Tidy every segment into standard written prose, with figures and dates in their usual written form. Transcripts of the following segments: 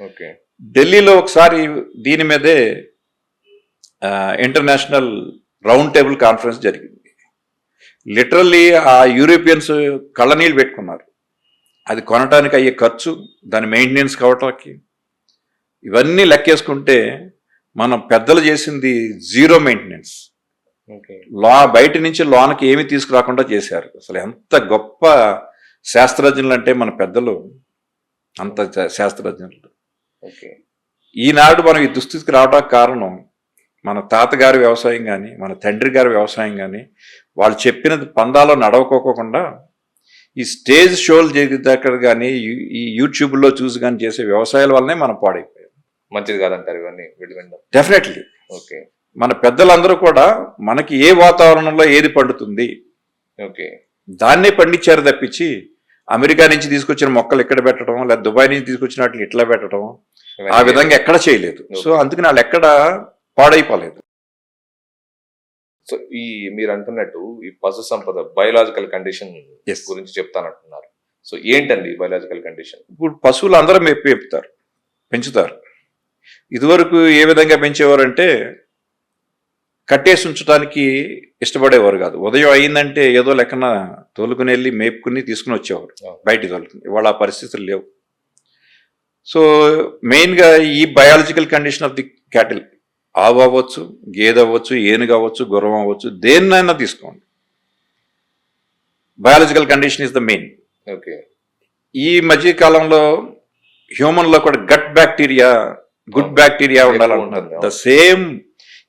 Okay. ఢిల్లీలో ఒకసారి దీని మీదే ఇంటర్నేషనల్ రౌండ్ టేబుల్ కాన్ఫరెన్స్ జరిగింది. లిటరల్లీ ఆ యూరోపియన్స్ కళ్ళనీళ్ళు పెట్టుకున్నారు. అది కొనడానికి అయ్యే ఖర్చు, దాని మెయింటెనెన్స్ కావటానికి, ఇవన్నీ లెక్కేసుకుంటే మనం పెద్దలు చేసింది జీరో మెయింటెనెన్స్. బయట నుంచి లోనకి ఏమి తీసుకురాకుండా చేశారు. అసలు ఎంత గొప్ప శాస్త్రజ్ఞులు అంటే మన పెద్దలు, అంత శాస్త్రజ్ఞులు. ఈనాడు మనం ఈ దుస్థితికి రావడానికి కారణం మన తాతగారి వ్యవసాయం కానీ, మన తండ్రి గారి వ్యవసాయం కానీ, వాళ్ళు చెప్పిన పందాలో నడవకోకుండా ఈ స్టేజ్ షోలు దగ్గర కానీ, ఈ యూట్యూబ్లో చూసి కానీ చేసే వ్యవసాయాల వల్లనే మనం పాడైపోయాం. మంచిది కాదంటారు ఇవన్నీ? డెఫినెట్లీ. ఓకే. మన పెద్దలందరూ కూడా మనకి ఏ వాతావరణంలో ఏది పండుతుంది దాన్నే పండించారు తప్పించి అమెరికా నుంచి తీసుకొచ్చిన మొక్కలు ఇక్కడ పెట్టడం, లేదా దుబాయ్ నుంచి తీసుకొచ్చిన వాటిని ఇట్లా పెట్టడం, ఆ విధంగా ఎక్కడ చేయలేదు. సో అందుకని వాళ్ళు ఎక్కడ పాడైపోలేదు. సో ఈ మీరు అంటున్నట్టు ఈ పశు సంపద బయోలాజికల్ కండిషన్ గురించి చెప్తానంటున్నారు. సో ఏంటండి బయోలాజికల్ కండిషన్? ఇప్పుడు పశువులు అందరూ మేపుతారు, పెంచుతారు. ఇదివరకు ఏ విధంగా పెంచేవారంటే కట్టేసి ఉంచడానికి ఇష్టపడేవారు కాదు. ఉదయం అయిందంటే ఏదో లెక్కన తోలుకుని వెళ్ళి మేపుకుని తీసుకుని వచ్చేవారు, బయట తోలుకుని. ఇవాళ ఆ పరిస్థితులు లేవు. సో మెయిన్గా ఈ biological condition of the cattle, ఆవు అవ్వచ్చు, గేదె అవ్వచ్చు, ఏనుగు అవ్వచ్చు, గుర్రం అవ్వచ్చు, దేన్నైనా తీసుకోండి, biological condition is the main. Okay. ఈ మధ్య కాలంలో హ్యూమన్లో కూడా గట్ బ్యాక్టీరియా, గుడ్ బ్యాక్టీరియా ఉండాలంటున్నారు. ద సేమ్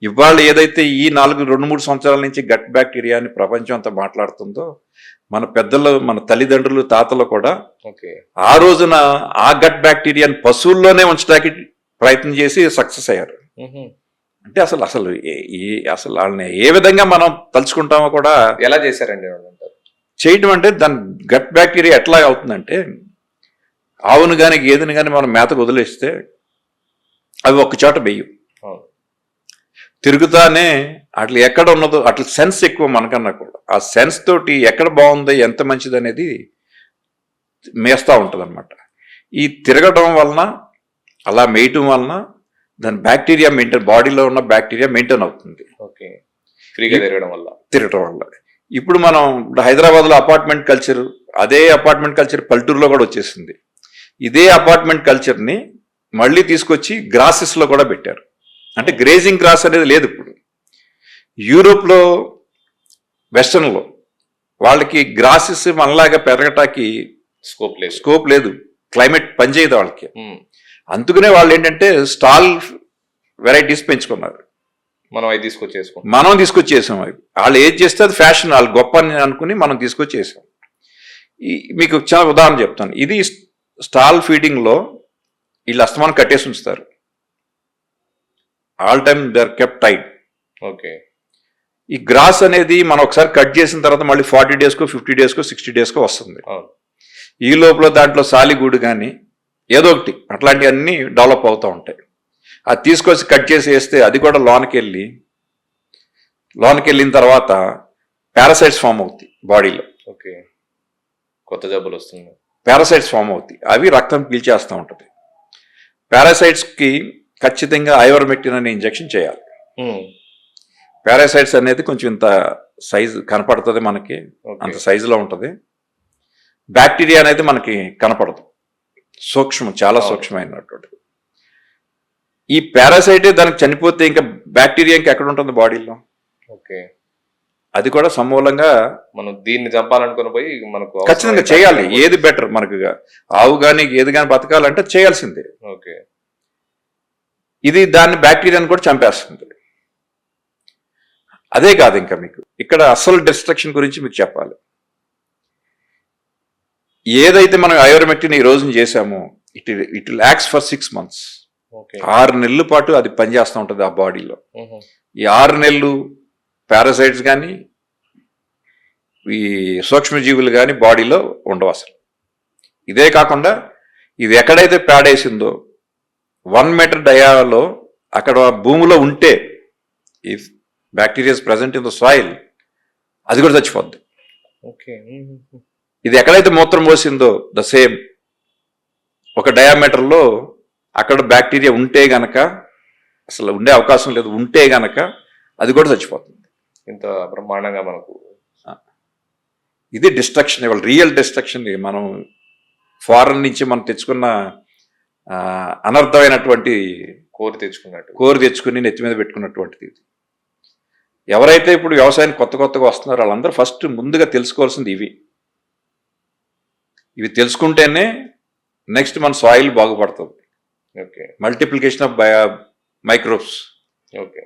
ఇవాళ ఏదైతే ఈ 2-3 సంవత్సరాల నుంచి గట్ బ్యాక్టీరియా అని ప్రపంచం అంతా మాట్లాడుతుందో, మన పెద్దలు, మన తల్లిదండ్రులు, తాతలు కూడా ఆ రోజున ఆ గట్ బ్యాక్టీరియాని పశువుల్లోనే ఉంచడానికి ప్రయత్నం చేసి సక్సెస్ అయ్యారు. అంటే అసలు వాళ్ళని ఏ విధంగా మనం తలుచుకుంటామో కూడా. ఎలా చేశారండి చేయటం అంటే దాని గట్ బ్యాక్టీరియా ఎట్లా అవుతుందంటే, ఆవును కానీ గేదెను కానీ మనం మేతకు వదిలేస్తే అవి ఒక్క చోట వెయ్యం, తిరుగుతానే అట్లా ఎక్కడ ఉన్నదో అట్లా సెన్స్ ఎక్కువ మనకన్నా కూడా. ఆ సెన్స్ తోటి ఎక్కడ బాగుంది, ఎంత మంచిది అనేది మేస్తూ ఉంటుంది అనమాట. ఈ తిరగడం వలన, అలా మేయటం వలన దాని బ్యాక్టీరియా మెయింటైన్, బాడీలో ఉన్న బ్యాక్టీరియా మెయింటైన్ అవుతుంది. ఓకే. ఫ్రీగా తిరగడం వల్ల. ఇప్పుడు మనం హైదరాబాద్లో అపార్ట్మెంట్ కల్చర్, అదే అపార్ట్మెంట్ కల్చర్ పల్లెటూరులో కూడా వచ్చేసింది. ఇదే అపార్ట్మెంట్ కల్చర్ని మళ్ళీ తీసుకొచ్చి గ్రాసెస్లో కూడా పెట్టారు. అంటే గ్రేజింగ్ గ్రాస్ అనేది లేదు ఇప్పుడు. యూరోప్లో, వెస్టర్న్లో వాళ్ళకి గ్రాసెస్ మనలాగా పెరగటానికి స్కోప్ లేదు, క్లైమేట్ పనిచేయదు వాళ్ళకి. అందుకనే వాళ్ళు ఏంటంటే స్టాల్ వెరైటీస్ పెంచుకున్నారు. మనం తీసుకొచ్చేసాం. అవి వాళ్ళు ఏది చేస్తే అది ఫ్యాషన్, వాళ్ళు గొప్ప అని అనుకుని మనం తీసుకొచ్చేసాం. మీకు చాలా ఉదాహరణ చెప్తాను. ఇది స్టాల్ ఫీడింగ్లో వీళ్ళు అస్తమానం కట్టేసి ఉంచుతారు. All time they are kept tight. Okay. ఈ గ్రాస్ అనేది మనం ఒకసారి కట్ చేసిన తర్వాత మళ్ళీ 40 డేస్కో 50 డేస్కో 60 డేస్కో వస్తుంది. ఈ లోపల దాంట్లో సాలిగూడు కానీ ఏదో ఒకటి అట్లాంటివన్నీ డెవలప్ అవుతూ ఉంటాయి. అది తీసుకొచ్చి కట్ చేసి వేస్తే అది కూడా లోనికి వెళ్ళిన తర్వాత పారాసైట్స్ ఫామ్ అవుతాయి బాడీలో. ఓకే. కొత్త జబ్బులు వస్తున్నాయి. పారాసైట్స్ ఫామ్ అవుతాయి, అవి రక్తం పీల్చేస్తూ ఉంటుంది. పారాసైట్స్కి ఖచ్చితంగా ఐవర్మెక్టిన్ అనే ఇంజెక్షన్ చేయాలి. పారాసైట్స్ అనేది కొంచెం ఇంత సైజు కనపడుతుంది మనకి, అంత సైజులో ఉంటుంది. బ్యాక్టీరియా అనేది మనకి కనపడదు, సూక్ష్మం, చాలా సూక్ష్మమైనటువంటిది. ఈ పారాసైటే దానికి చనిపోతే ఇంకా బ్యాక్టీరియా ఇంకా ఎక్కడ ఉంటుంది బాడీలో. ఓకే. అది కూడా సమూలంగా మనం దీన్ని చంపాలనుకుని పోయి మనకు ఖచ్చితంగా చేయాలి. ఏది బెటర్ మనకు, ఆవు కానీ ఏది కానీ బతకాలంటే చేయాల్సిందే. ఓకే. ఇది దాన్ని బ్యాక్టీరియాని కూడా చంపేస్తుంది. అదే కాదు, ఇంకా మీకు ఇక్కడ అసలు డిస్ట్రక్షన్ గురించి మీకు చెప్పాలి. ఏదైతే మనం ఐవర్మెక్టిన్ ఈ రోజున చేసామో ఇట్ లాక్స్ ఫర్ 6 months. 6 నెలల పాటు అది పనిచేస్తూ ఉంటుంది ఆ బాడీలో. ఈ 6 నెలలు పారాసైట్స్ కానీ ఈ సూక్ష్మజీవులు కానీ బాడీలో ఉండవు అసలు. ఇదే కాకుండా ఇది ఎక్కడైతే పేడేసిందో 1 meter డయాలో అక్కడ భూమిలో ఉంటే, if bacteria is present in the soil, అది కూడా చచ్చిపోద్ది. ఓకే. ఇది ఎక్కడైతే మూత్రం పోసిందో ద సేమ్ ఒక డయామీటర్లో అక్కడ బ్యాక్టీరియా ఉంటే గనక అసలు ఉండే అవకాశం లేదు, ఉంటే గనక అది కూడా చచ్చిపోతుంది. ఇంత బ్రహ్మాండంగా మనకు ఇది డిస్ట్రక్షన్, ఇవాళ రియల్ డిస్ట్రక్షన్. మనం ఫారెన్ నుంచి మనం తెచ్చుకున్న అనర్థమైనటువంటి కోరి తెచ్చుకుని నెత్తి మీద పెట్టుకున్నటువంటిది ఇది. ఎవరైతే ఇప్పుడు వ్యవసాయానికి కొత్తగా వస్తున్నారో వాళ్ళందరూ ఫస్ట్ ముందుగా తెలుసుకోవాల్సింది ఇవి తెలుసుకుంటేనే నెక్స్ట్ మన సాయిల్ బాగుపడుతుంది. Okay, multiplication of microbes. Okay.